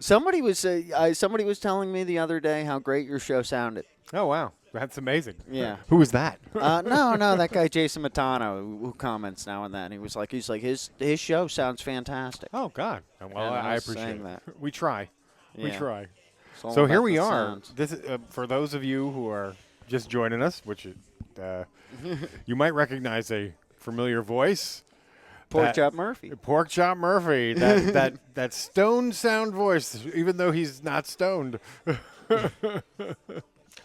Somebody was telling me the other day how great your show sounded. Oh, wow. That's amazing. Yeah. Who was that? No, that guy Jason Matano who comments now and then. He's like his show sounds fantastic. Oh, God. Well, And I was appreciate saying it. that. We try. We Yeah. try. It's all So about here we the are. sounds. This is, for those of you who are just joining us, which you might recognize a familiar voice. Pork Chop Murphy. Pork Chop Murphy. That stoned sound voice, even though he's not stoned.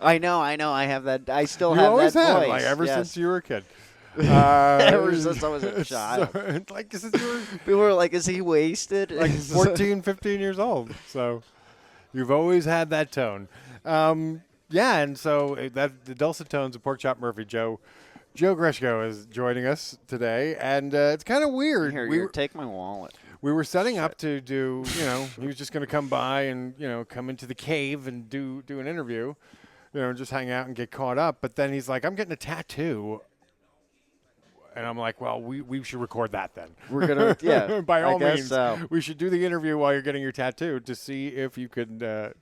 I know. I have that. I still You have always that have, voice. like ever Yes. since you were a kid. Ever since I was a child. Like since you were People were like, "Is he wasted?" like 14, 15 years old. So you've always had that tone. Yeah, and so the dulcet tones of Pork Chop Murphy. Joe Greshko is joining us today, and it's kind of weird. Here, take my wallet. We were setting up to do, he was just going to come by and, come into the cave and do an interview, just hang out and get caught up. But then he's like, I'm getting a tattoo. And I'm like, well, we should record that then. We're going to, yeah. By all I guess means, so. we should do the interview while you're getting your tattoo to see if you can,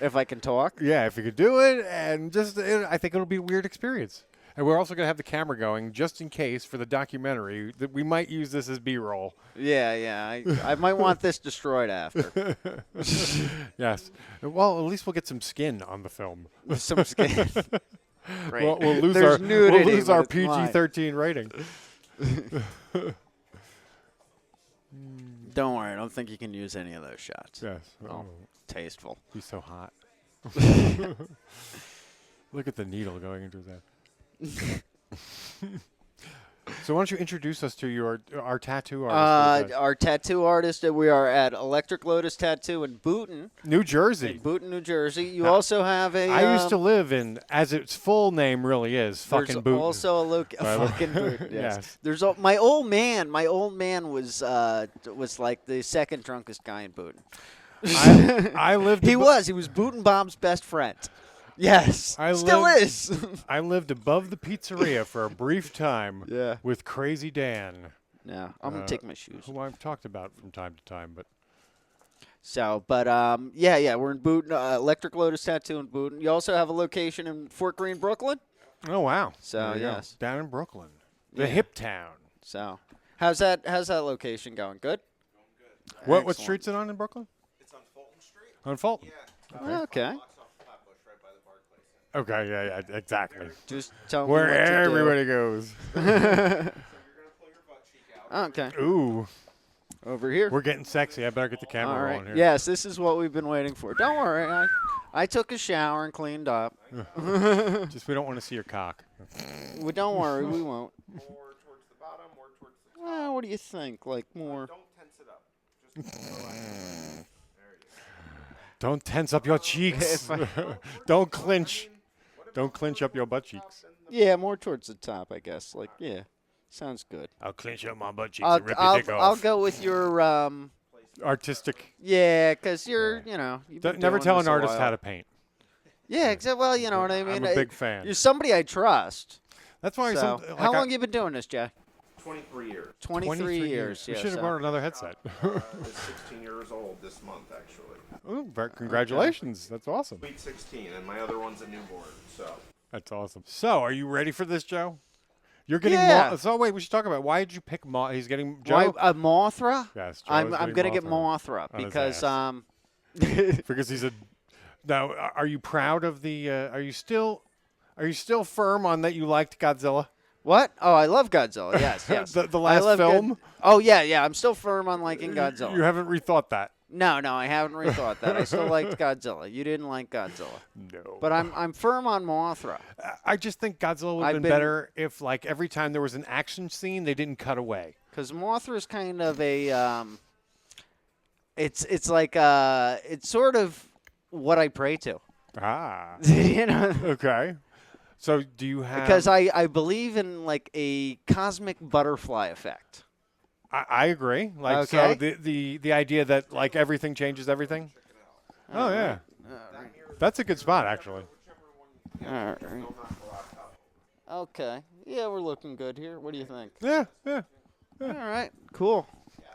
If I can talk. yeah, if you could do it. And I think it'll be a weird experience. And we're also going to have the camera going just in case for the documentary that we might use this as B-roll. Yeah. I might want this destroyed after. Yes. Well, at least we'll get some skin on the film. With some skin. Right. We'll lose There's nudity, we'll lose but our it's fine. PG-13 rating. Don't worry. I don't think you can use any of those shots. Yes. Oh, tasteful. He's so hot. Look at the needle going into his head. So why don't you introduce us to our tattoo artist? Our tattoo artist. We are at Electric Lotus Tattoo in Boonton, New Jersey. New Jersey. You also have a. I used to live in, as its full name really is, fucking There's Boonton. also a fucking Boonton. Yes. Yes. There's my old man. My old man was like the second drunkest guy in Boonton. I lived. He was Boonton Bob's best friend. Yes, still is. I lived above the pizzeria for a brief time. Yeah. With Crazy Dan, Yeah, I'm gonna take my shoes. who I've talked about from time to time, but. So, but yeah, we're in Boonton, Electric Lotus Tattoo in Boonton. You also have a location in Fort Greene, Brooklyn. Oh wow! So, There you go. yes. Down in Brooklyn, the Yeah. hip town. So, how's that location going? Good. What Excellent. street's it on in Brooklyn? It's on Fulton Street. On Fulton. Okay. Blocks off Flatbush, right by the Barclays Center. Okay, yeah, exactly. Just tell me Where what to do. everybody goes. So you're gonna pull your butt cheek out. Okay. Ooh, Over here. we're getting sexy. I better get the camera All rolling right. here. Yes, this is what we've been waiting for. Don't worry. I took a shower and cleaned up. Just we don't want to see your cock. Well, don't worry, we won't. More towards the bottom, more towards the top. Well, what do you think? Like more. Don't tense it up. Just relax. Don't tense up your cheeks. Don't clinch. Don't clinch up your butt cheeks. Yeah, more towards the top, I guess. Like, yeah, sounds good. I'll clinch up my butt cheeks and rip your dick I'll off. go with your Artistic. yeah, because you're you've been Never doing tell this an a artist while. how to paint. Yeah, exactly. Well, you know what I mean. I'm a big fan. You're somebody I trust. That's why So, how long you been doing this, Jack? 23 years. 23 years. We Yeah, should have so- brought another headset. Is 16 years old this month, actually. Ooh, congratulations. That's awesome. Sweet 16, and my other one's a newborn. So That's awesome. So, are you ready for this, Joe? You're getting Yeah. So, wait, we should talk about why did you pick He's getting Why, Joe Mothra? Yes, Joe I'm is getting gonna get Mothra Mothra on his because ass. Because he's a. Now, are you proud of the? Are you still firm on that you liked Godzilla? What? Oh, I love Godzilla. Yes, yes. The I last love film? Oh yeah. I'm still firm on liking Godzilla. You haven't rethought that. No, I haven't rethought that. I still liked Godzilla. You didn't like Godzilla, No. but I'm firm on Mothra. I just think Godzilla would have I've been been- better if, like, every time there was an action scene, they didn't cut away. Because Mothra is kind of a, it's like it's sort of what I pray to, Ah. you know, Okay. So, do you have? because I believe in like a cosmic butterfly effect. I agree. Like, so Okay. the idea that like everything changes everything. Oh yeah. That's a good spot, actually. All right. Okay. Yeah, we're looking good here. What do you think? Yeah. All right. Cool.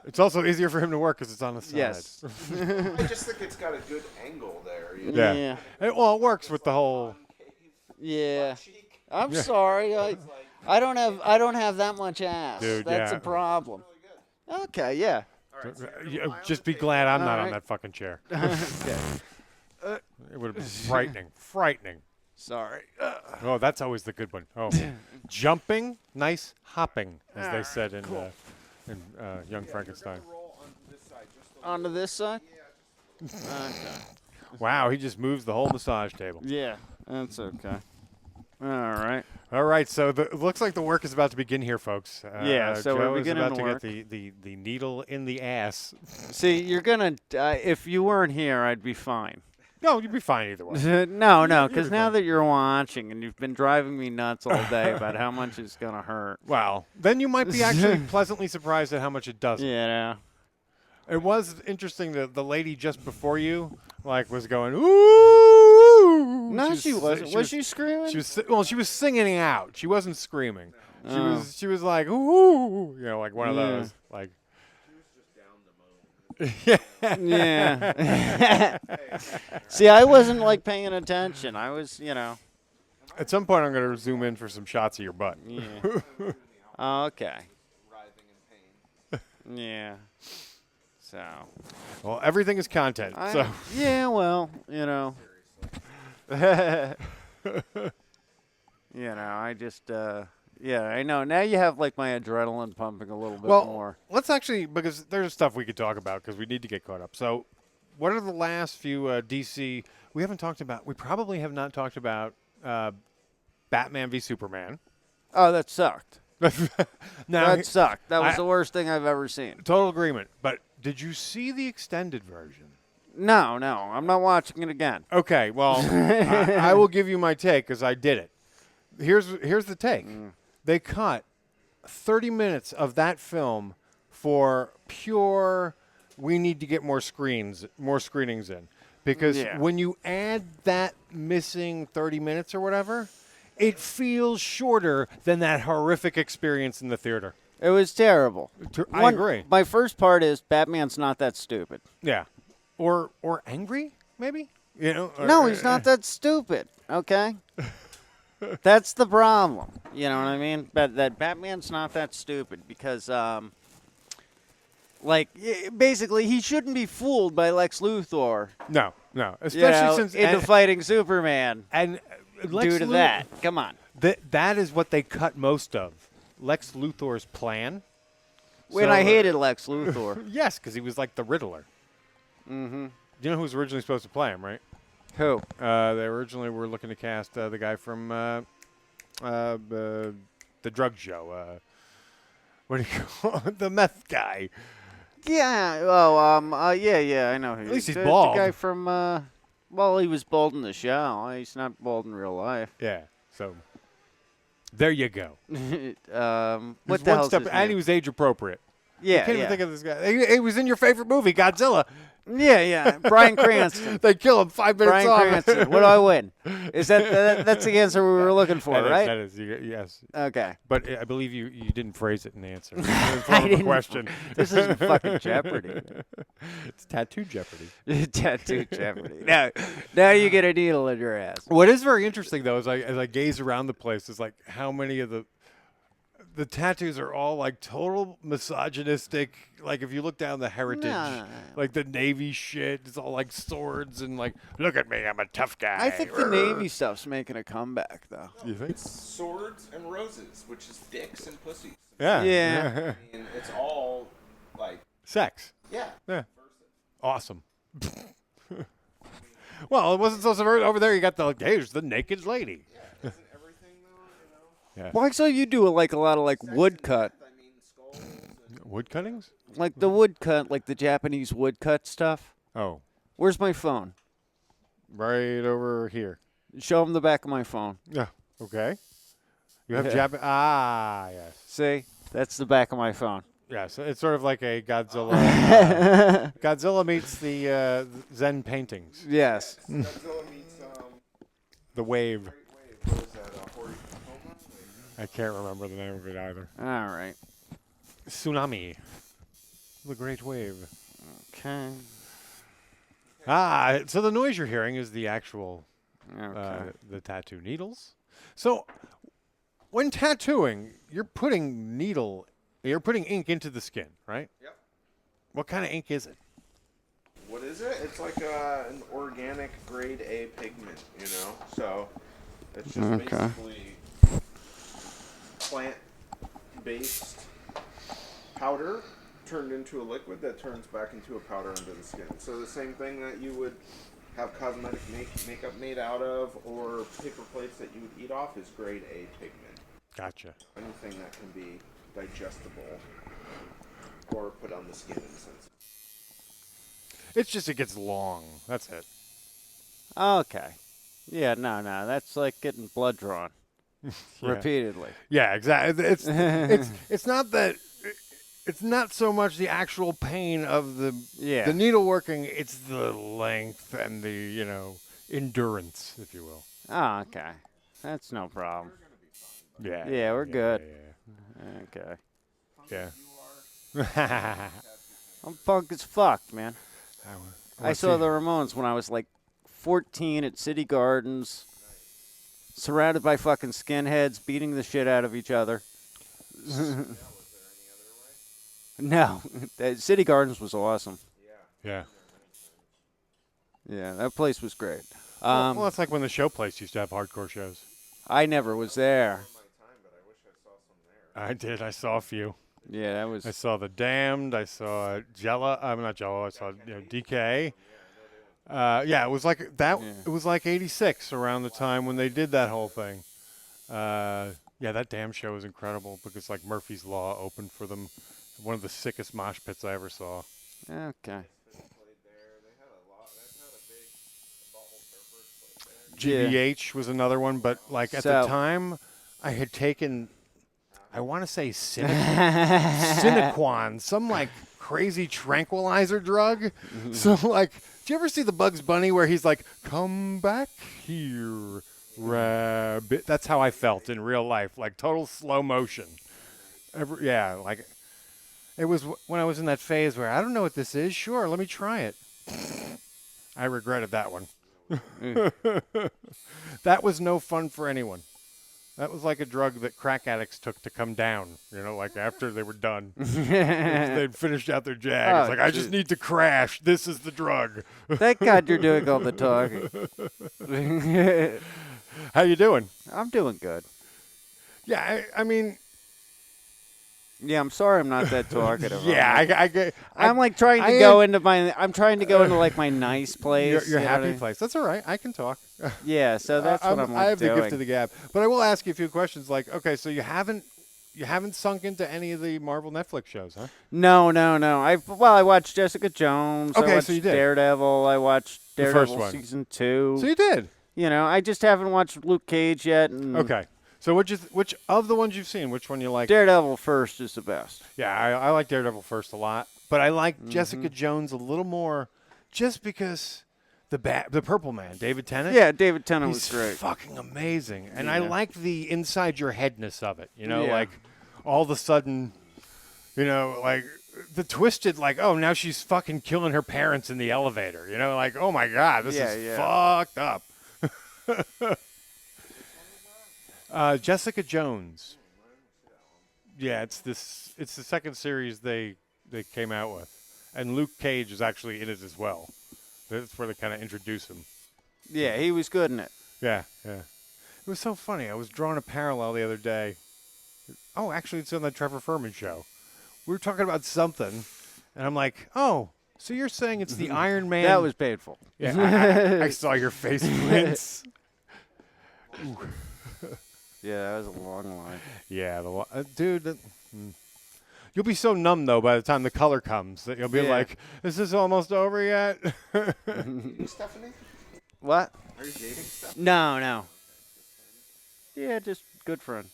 It's also easier for him to work because it's on the side. Yes. I just think it's got a good angle there. You Yeah. Yeah. Well, it works with the whole. Yeah. cheek. I'm Yeah. sorry. I don't have that much ass. Dude, That's yeah. a problem. Okay, yeah. Just be glad I'm not on Alright. that fucking chair. Okay. It would have been frightening. Frightening. Sorry. Oh, that's always the good one. Oh, jumping, nice hopping, as they said in Young Frankenstein. Roll onto this side, just a Onto this side? Okay. Wow, he just moves the whole massage table. Yeah, that's okay. All right. All right, so it looks like the work is about to begin here, folks. Yeah, so we're Joe is beginning about to to work. get the needle in the ass. See, you're gonna. If you weren't here, I'd be fine. No, you'd be fine either way. No, You'll because be now fine. that you're watching and you've been driving me nuts all day about how much it's gonna hurt. Well, then you might be actually pleasantly surprised at how much it does. Yeah. It was interesting that the lady just before you, was going, ooh. No, she wasn't. Was she screaming? She was singing it out. She wasn't screaming. Oh. She was like, ooh, like one of Yeah. those. Like, Yeah. See, I wasn't paying attention. I was, at some point, I'm going to zoom in for some shots of your butt. Yeah. Oh, okay. writhing in pain. Yeah. So. Well, everything is content. So Yeah. Well, I just. Yeah, I know. Now you have my adrenaline pumping a little bit more. let's actually, because there's stuff we could talk about because we need to get caught up. So, what are the last few DC we haven't talked about? We probably have not talked about Batman v Superman. Oh, that sucked. Now, That sucked. That was I- the worst thing I've ever seen. total agreement. But did you see the extended version? No, I'm not watching it again. Okay, well, I will give you my take because I did it. Here's the take. They cut 30 minutes of that film for pure. We need to get more screenings in, because Yeah. when you add that missing 30 minutes or whatever, it feels shorter than that horrific experience in the theater. It was terrible. I agree. My first part is Batman's not that stupid. Yeah, or angry maybe. No, he's not that stupid. Okay. That's the problem. You know what I mean? But that Batman's not that stupid because, basically, he shouldn't be fooled by Lex Luthor. No, especially since into fighting Superman and Lex due to that. Come on. That is what they cut most of. Lex Luthor's plan. When I hated Lex Luthor. Yes, because he was like the Riddler. Mm-hmm. You know who was originally supposed to play him, right? Who? They originally were looking to cast the guy from the drug show. What do you call it? The meth guy? Yeah. Oh. Yeah. I know who. At least he's the bald. guy from. Well, he was bald in the show. He's not bald in real life. Yeah. So there you go. What He's the one hell's step, his and he name? was age appropriate. Yeah. I can't yeah. even think of this guy. He was in your favorite movie, Godzilla. Yeah. Bryan Cranston. They kill him 5 minutes Bryan off. Cranston. What do I win? Is that's the answer we were looking for, right? That is, yes. Okay. But I believe you didn't phrase it in the answer. In the I form of a didn't- question. This isn't fucking Jeopardy. It's tattoo Jeopardy. Tattoo Jeopardy. Now you get a needle in your ass. What is very interesting, though, as I gaze around the place, is how many of the tattoos are all total misogynistic. If you look down the heritage, No. the Navy shit, it's all swords and look at me, I'm a tough guy. I think the Navy stuff's making a comeback, though. You think? Swords and roses, which is dicks and pussies. Yeah. Yeah. I mean, it's all Sex. yeah. Yeah. Awesome. Well, it wasn't so subversive. Over there, you got here's the naked lady. Isn't everything though? Yeah. Why so you do a lot of woodcut, I mean, skulls. And Wood cuttings? the woodcut, the Japanese woodcut stuff. Oh, Where's my phone? right over here. Show him the back of my phone. Yeah. Okay. You have Yeah. yes. See, that's the back of my phone. Yes, it's sort of like a Godzilla. Godzilla meets the Zen paintings. Yes. Godzilla meets The wave. Great Wave. What is that? Hori-Homa? I can't remember the name of it either. All right. Tsunami. the great wave. Okay. So the noise you're hearing is the actual Okay. the tattoo needles. So when tattooing, you're putting ink into the skin, right? Yep. What kind of ink is it? What is it? It's like an organic grade A pigment, you know? So it's just Okay. basically plant-based powder turned into a liquid that turns back into a powder under the skin. So the same thing that you would have cosmetic makeup made out of, or paper plates that you would eat off, is grade A pigment. Gotcha. Anything that can be digestible or put on the skin in a sense. It's just it gets long. That's it. Okay. Yeah, no, that's like getting blood drawn Yeah. repeatedly. Yeah, exactly. It's not that. It's not so much the actual pain of the needle working. It's the length and the endurance, if you will. Oh, okay. That's no problem. Yeah. Yeah, we're good. Yeah. Okay. Yeah. I'm punk as fuck, man. I saw see. the Ramones when I was like 14 at City Gardens, surrounded by fucking skinheads beating the shit out of each other. No, City Gardens was awesome. Yeah. Yeah, that place was great. Well, it's like when the show place used to have hardcore shows. I never was there. I did. I saw a few. Yeah, that was. I saw The Damned. I saw Jello. I'm not Jello. I saw DK. Yeah, it was like that. Yeah. It was like '86 around the time when they did that whole thing. Yeah, that damn show was incredible because like Murphy's Law opened for them. One of the sickest mosh pits I ever saw. Okay. GBH was another one, but like at the time, I had taken, I want to say Cinequan, some like crazy tranquilizer drug. So like, do you ever see the Bugs Bunny where he's like, "Come back here, rabbit"? That's how I felt in real life, like total slow motion. Like it was when I was in that phase where I don't know what this is. Sure, let me try it. I regretted that one. That was no fun for anyone. That was like a drug that crack addicts took to come down, like after they were done. They'd finished out their jag. Oh, It's like, I just need to crash. This is the drug. Thank God you're doing all the talking. How you doing? I'm doing good. Yeah, I mean... Yeah, I'm sorry I'm not that talkative. Yeah, I'm like trying to go into like my nice place. Your happy place. That's all right. I can talk. Yeah, so that's what I'm like I have doing. the gift of the gab. But I will ask you a few questions. Like, okay, so you haven't sunk into any of the Marvel Netflix shows, huh? No. I watched Jessica Jones. Okay, I watched so you did. Daredevil. I watched The first Daredevil one. season 2. So you did. I just haven't watched Luke Cage yet. And Okay. So which of the ones you've seen, which one you like? Daredevil first is the best. Yeah, I like Daredevil first a lot, but I like Jessica Jones a little more, just because the Purple Man, David Tennant. Yeah, David Tennant he's was great. fucking amazing, and I Yeah. like the inside your headness of it. Yeah. Like all of a sudden, like the twisted, like, oh, now she's fucking killing her parents in the elevator. Like, oh my god, this is fucked up. Jessica Jones. Yeah, it's the second series they came out with, and Luke Cage is actually in it as well. That's where they kind of introduce him. Yeah, he was good in it. Yeah. It was so funny. I was drawing a parallel the other day. Oh, actually, it's on the Trevor Furman show. We were talking about something, and I'm like, oh, so you're saying it's the Iron Man? That was painful. Yeah, I saw your face wince. Yeah, that was a long line. Yeah, dude. You'll be so numb though by the time the color comes that you'll be like, "Is this almost over yet?" Stephanie? What? Are you dating Stephanie? No. Yeah, just good friend.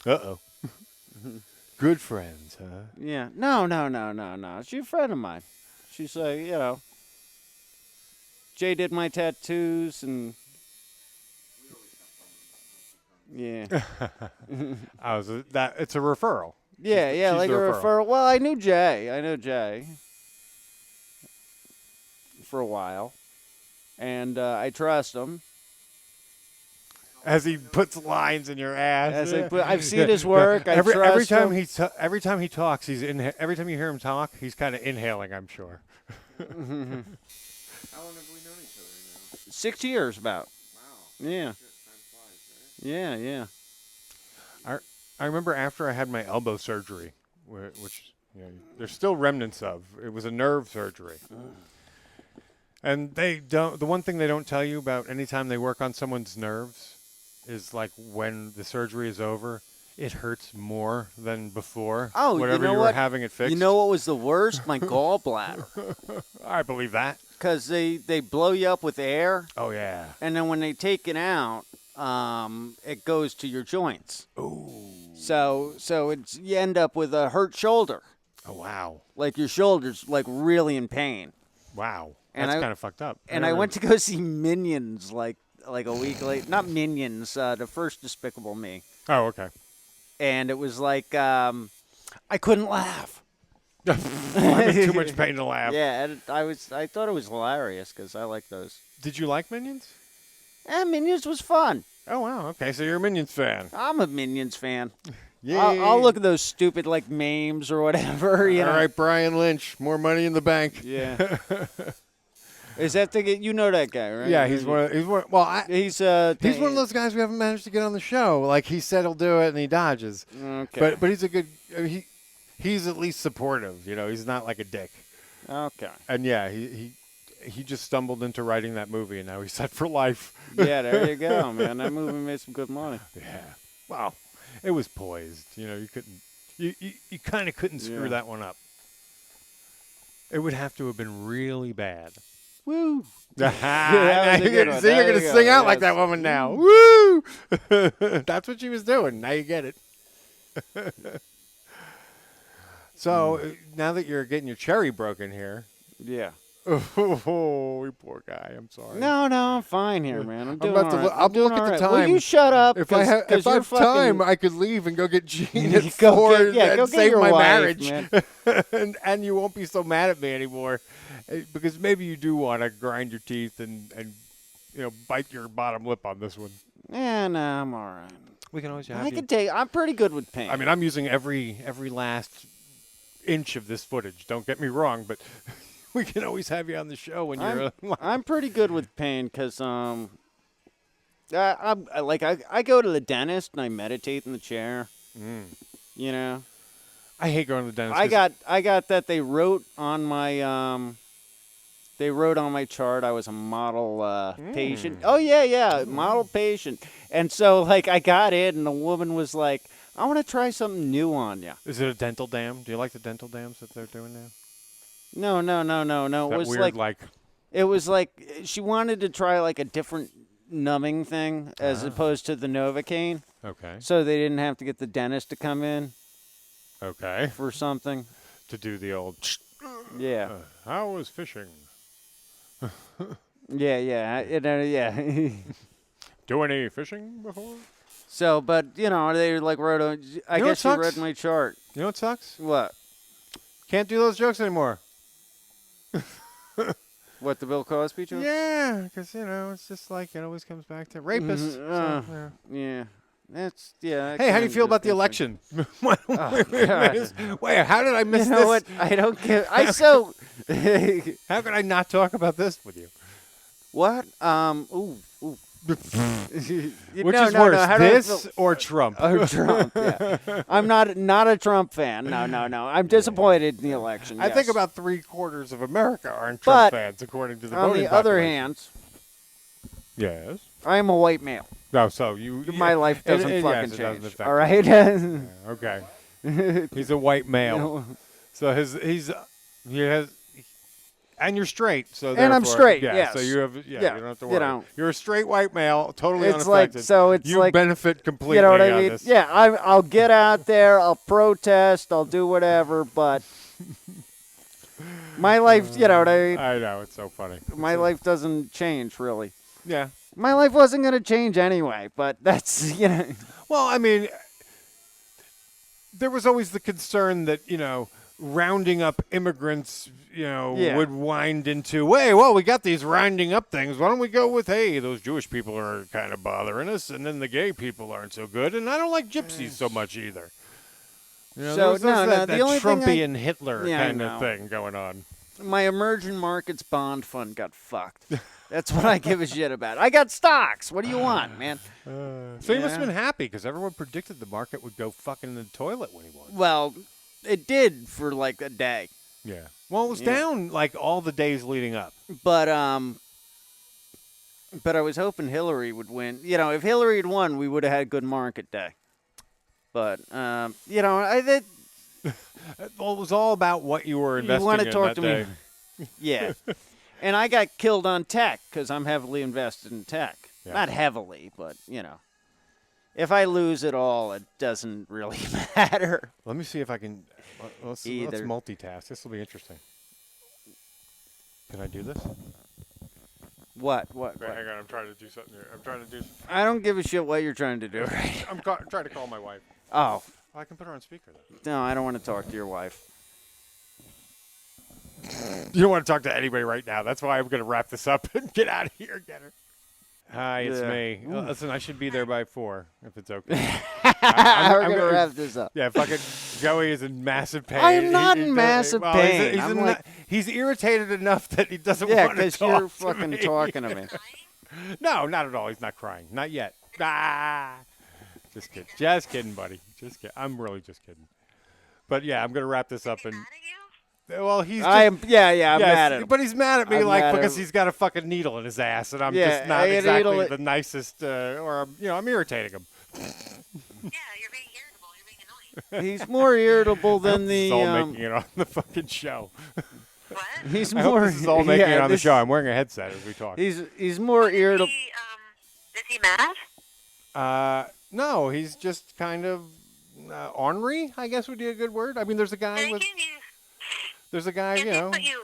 Uh-oh. Good friends, huh? Yeah. No. She's a friend of mine. She's like, Jay did my tattoos and yeah. It's a referral. Yeah, yeah, she's like the a referral. referral. Well, I knew Jay for a while, and I trust him. As he puts lines in your ass. I've seen his work. I every trust time him. every time he talks, every time you hear him talk, he's kind of inhaling. I'm sure. How long have we known each other now? 6 years, about. Wow. Yeah, Shit, time flies, right? yeah. I remember after I had my elbow surgery, which there's still remnants of. It was a nerve surgery. And they don't. The one thing they don't tell you about any time they work on someone's nerves is like when the surgery is over, it hurts more than before. Oh, you whatever know you were what? having it fixed. You know what was the worst? My gallbladder. I believe that. Because they blow you up with air, Oh yeah. and then when they take it out, it goes to your joints. Ooh. So you end up with a hurt shoulder. Oh wow. Like your shoulder's like really in pain. Wow. And That's I- kind of fucked up. And I went to go see Minions like a week late. Not Minions, the first Despicable Me. Oh okay. And it was like I couldn't laugh. I'm in too much pain to laugh. Yeah, and I thought it was hilarious because I like those. Did you like Minions? Minions was fun. Oh wow. Okay, so you're a Minions fan. I'm a Minions fan. Yeah. I'll look at those stupid like memes or whatever. You All know. right, Brian Lynch, more money in the bank. Yeah. Is that you know that guy, right? Yeah, he's one. Well, He's he's one of those guys we haven't managed to get on the show. Like he said he'll do it, and he dodges. Okay. But he's a good. He's at least supportive. You know, he's not like a dick. Okay. And yeah, he just stumbled into writing that movie, and now he's set for life. Yeah, there you go, man. That movie made some good money. Yeah. Wow. It was poised. You know, you couldn't. You kind of couldn't screw Yeah. that one up. It would have to have been really bad. Woo. Now that was a you're good gonna one. see, you're There gonna you sing go. out like Yes. that woman now. Woo! That's what she was doing. Now you get it. So now that you're getting your cherry broken here, Yeah. oh, you poor guy. I'm sorry. No, I'm fine here, man. I'm doing about to all look- right. I'll I'm doing look at all the right. time. Will you shut up? If I have you're time, fucking- I could leave and go get Gene Go at 4 get- yeah, go and get save your my wife, marriage. and you won't be so mad at me anymore. Because maybe you do want to grind your teeth and bite your bottom lip on this one. Yeah, no, I'm all right. We can always have I you. can take. I'm pretty good with pain. I mean, I'm using every last inch of this footage. Don't get me wrong, but we can always have you on the show when you're. I'm pretty good with pain because I go to the dentist and I meditate in the chair. You know, I hate going to the dentist. I got that they wrote on my chart I was a model patient. Oh yeah, model patient. And so like I got in and the woman was like, I want to try something new on you. Is it a dental dam? Do you like the dental dams that they're doing now? No. That It was weird, it was like she wanted to try like a different numbing thing as opposed to the Novocaine, Okay. so they didn't have to get the dentist to come in Okay. for something. To do the old. Yeah, How was fishing? yeah. Do any fishing before? So, but they like wrote. I You know guess what you sucks? read my chart. You know what sucks? What? Can't do those jokes anymore. What, the Bill Cosby joke? Yeah, because it's just like it always comes back to rapists. Mhm, so, yeah. Yeah, that's yeah. Hey, how do you feel about the election? Wait, how did I miss You know this? what? I don't get. How could I not talk about this with you? What? Ooh. Which is worse, how do I this feel- or Trump? Oh, Trump. Yeah. I'm not a Trump fan. No. I'm disappointed in the election. I think yes. about 3/4 of America aren't But Trump fans, according to the On voting the other population. hand, Yes. I am a white male. No, so you. My life doesn't yes, fucking it doesn't change. affect All you. right. Okay. He's a white male. So he has. And you're straight, so And I'm therefore- straight, Yeah, yes. so you have. Yeah, Yeah, you don't have to you worry. know. You're a straight white male, totally It's like unaffected. so. It's you like benefit completely. you know what I on mean? this. Yeah. I'll get out there. I'll protest. I'll do whatever. But my life, you know what I mean? I know, it's so funny. My life doesn't change really. Yeah. My life wasn't going to change anyway. But that's Well, I mean, there was always the concern that, rounding up immigrants, Yeah. would wind into, hey, well, we got these rounding up things. Why don't we go with, hey, those Jewish people are kind of bothering us, and then the gay people aren't so good, and I don't like gypsies so much either. So, there was no, that the only thing Trumpian Hitler Yeah, I kind of know. thing going on. My emerging markets bond fund got fucked. That's what I give a shit about. I got stocks. What do you want, man? So he must have Yeah. been happy because everyone predicted the market would go fucking in the toilet when he won. Well, it did for like a day. Yeah. Well, it was Yeah. down like all the days leading up. But I was hoping Hillary would win. If Hillary had won, we would have had a good market day. But Well, it was all about what you were investing want to in talk that to day. me? Yeah. And I got killed on tech because I'm heavily invested in tech. Yeah. Not heavily, but if I lose it all, it doesn't really matter. Let me see if I can. Let's Either. multitask. This will be interesting. Can I do this? What? Hang on. I'm trying to do something here. I'm trying to do. I don't give a shit what you're trying to do. Right? I'm trying to call my wife. Oh, I can put her on speaker though. no, I don't want to talk to your wife. You don't want to talk to anybody right now. That's why I'm going to wrap this up and get out of here. Get her. Hi, it's Yeah. me. Listen, I should be there by 4 if it's okay. We're I'm gonna gonna- wrap this up. Yeah, fucking Joey is in massive pain. I am not He in doesn't- massive well, pain. He's, I'm in like- he's irritated enough that he doesn't Yeah, want to because talk you're to fucking me. talking to me. No, not at all. He's not crying. Not yet. Ah. Just kidding. Just kidding, buddy. Just kidding. I'm really just kidding. But yeah, I'm going to wrap this up. And well, he's just, I'm yes, mad at him. But he's mad at me I'm like mad at because him. he's got a fucking needle in his ass, and I'm Yeah, just not I had a exactly needle- the nicest, or I'm irritating him. Yeah, you're being irritable. You're being annoying. He's more irritable than This the. is all making it on the fucking show. What? He's I more. hope this is all making yeah, it on the this- show. I'm wearing a headset as we talk. He's more irritable. Is he mad? No, he's just kind of ornery, I guess would be a good word. I mean, there's a guy Can with, you? there's a guy, Can you they know, put you?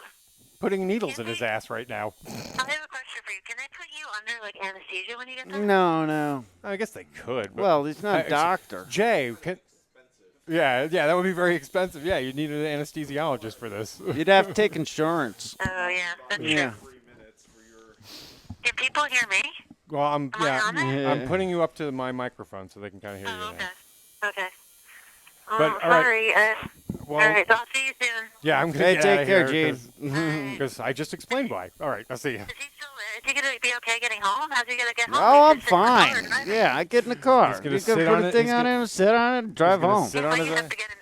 putting needles in his ass right now. I have a question for you. Can they put you under like anesthesia when you get there? No. I guess they could. But Well, he's not a doctor. Jay, yeah, that would be very expensive. Yeah, you'd need an anesthesiologist for this. You'd have to take insurance. Oh yeah, that's Yeah. true. Can people hear me? Well, I'm Am I on there? I'm putting you up to my microphone so they can kind of hear Oh, you okay. now. Okay. But, all right. Sorry. Well, all right. I'll see you soon. yeah, I'm gonna Hey, get take out care, of Gene. here because I just explained why. All right, I'll see you. Is he gonna be okay getting home? How's he gonna get home? Oh, I'm He's just sitting in the car fine. driving. Yeah, I get in the car. He's gonna You sit can on put a it, thing he's on gonna- it, sit on it, and drive gonna home. sit He on might his have ass. to get an.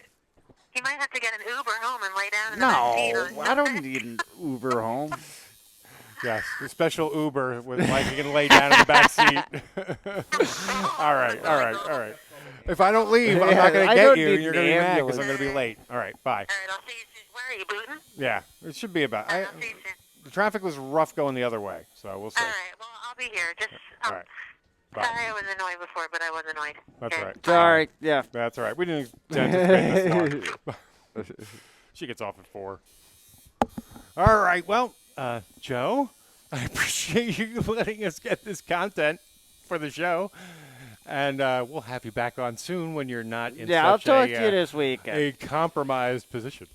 He might have to get an Uber home and lay down in the back seat on his No, I don't bed. need an Uber home. Yes, a special Uber with like you can lay down in the back seat. all right. If I don't leave, I'm Yeah, not going I to don't get you. need And you're an going to be mad because I'm ambulance. going to be late. All right, bye. All right. I'll see you soon. Where are you, booting? Yeah, it should be about. I'll see you soon. The traffic was rough going the other way, so we'll see. All right. Well, I'll be here. Just. All right, bye. Sorry, I was annoyed before, but I was annoyed. That's Okay. right. Sorry. Yeah. That's all right. We didn't anticipate this long. She gets off at 4. All right. Well, Joe, I appreciate you letting us get this content for the show, and we'll have you back on soon when you're not in Yeah, I'll such talk a, to you this weekend. a compromised position.